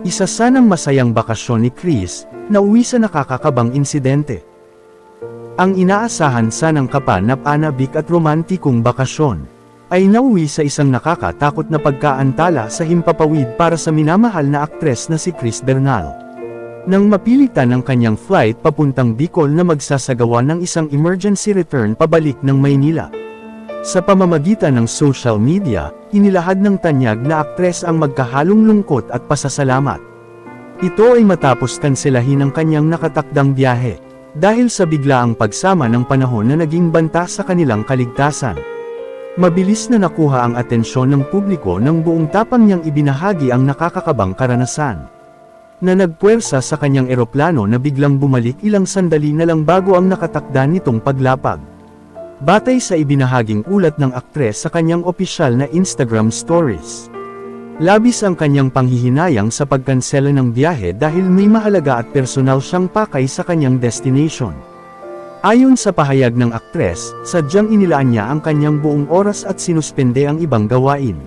Isa sanang masayang bakasyon ni Chris, na uwi sa nakakakabang insidente. Ang inaasahan sanang kapanap-anabik at romantikong bakasyon, ay nauwi sa isang nakakatakot na pagkaantala sa himpapawid para sa minamahal na aktres na si Chris Bernal. Nang mapilitan ang kanyang flight papuntang Bicol na magsasagawa ng isang emergency return pabalik ng Maynila. Sa pamamagitan ng social media, inilahad ng tanyag na aktres ang magkahalong lungkot at pasasalamat. Ito ay matapos kanselahin ang kanyang nakatakdang biyahe, dahil sa biglaang pagsama ng panahon na naging banta sa kanilang kaligtasan. Mabilis na nakuha ang atensyon ng publiko nang buong tapang niyang ibinahagi ang nakakakabang karanasan. Na nagpuwersa sa kanyang eroplano na biglang bumalik ilang sandali na lang bago ang nakatakda nitong paglapag. Batay sa ibinahaging ulat ng aktres sa kanyang opisyal na Instagram stories. Labis ang kanyang panghihinayang sa pagkansela ng biyahe dahil may mahalaga at personal siyang pakay sa kanyang destination. Ayon sa pahayag ng aktres, sadyang inilaan niya ang kanyang buong oras at sinuspende ang ibang gawain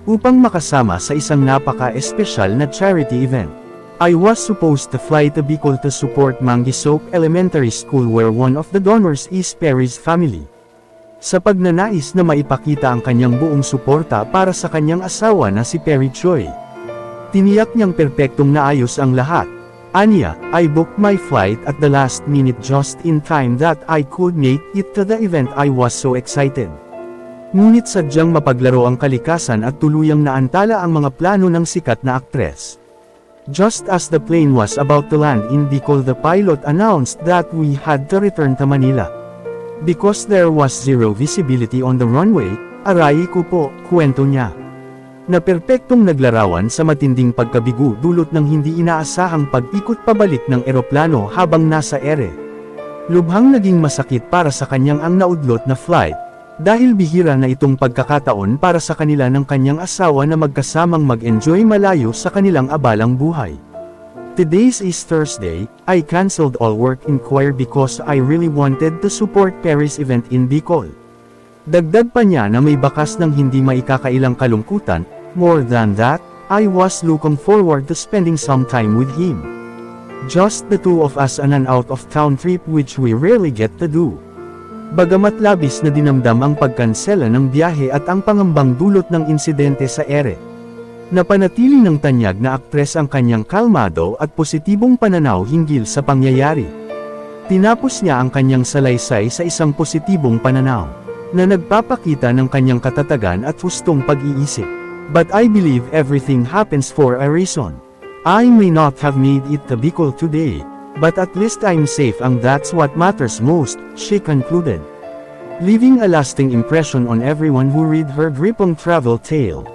upang makasama sa isang napaka-espesyal na charity event. I was supposed to fly to Bicol to support Mangisok Elementary School where one of the donors is Perry's family. Sa pagnanais na maipakita ang kanyang buong suporta para sa kanyang asawa na si Perry Choi. Tiniyak niyang perpektong naayos ang lahat. Anya, I booked my flight at the last minute just in time that I could make it to the event. I was so excited. Ngunit sadyang mapaglaro ang kalikasan at tuluyang naantala ang mga plano ng sikat na aktres. Just as the plane was about to land in Bicol, the pilot announced that we had to return to Manila. Because there was zero visibility on the runway, aray ko po, kwento niya. Na perpektong naglarawan sa matinding pagkabigo dulot ng hindi inaasahang pag-ikot pabalik ng eroplano habang nasa ere. Lubhang naging masakit para sa kanyang ang naudlot na flight, dahil bihira na itong pagkakataon para sa kanila ng kanyang asawa na magkasamang mag-enjoy malayo sa kanilang abalang buhay. Today is Thursday, I cancelled all work in choir because I really wanted to support Perry's event in Bicol. Dagdag pa niya na may bakas ng hindi maikakailang kalungkutan, more than that, I was looking forward to spending some time with him. Just the two of us on an out-of-town trip which we rarely get to do. Bagamat labis na dinamdam ang pagkansela ng biyahe at ang pangambang dulot ng insidente sa ere, napanatili ng tanyag na aktres ang kanyang kalmado at positibong pananaw hinggil sa pangyayari. Tinapos niya ang kanyang salaysay sa isang positibong pananaw, na nagpapakita ng kanyang katatagan at hustong pag-iisip. But I believe everything happens for a reason. I may not have made it to Bicol today, but at least I'm safe and that's what matters most, she concluded. Leaving a lasting impression on everyone who read her gripping travel tale.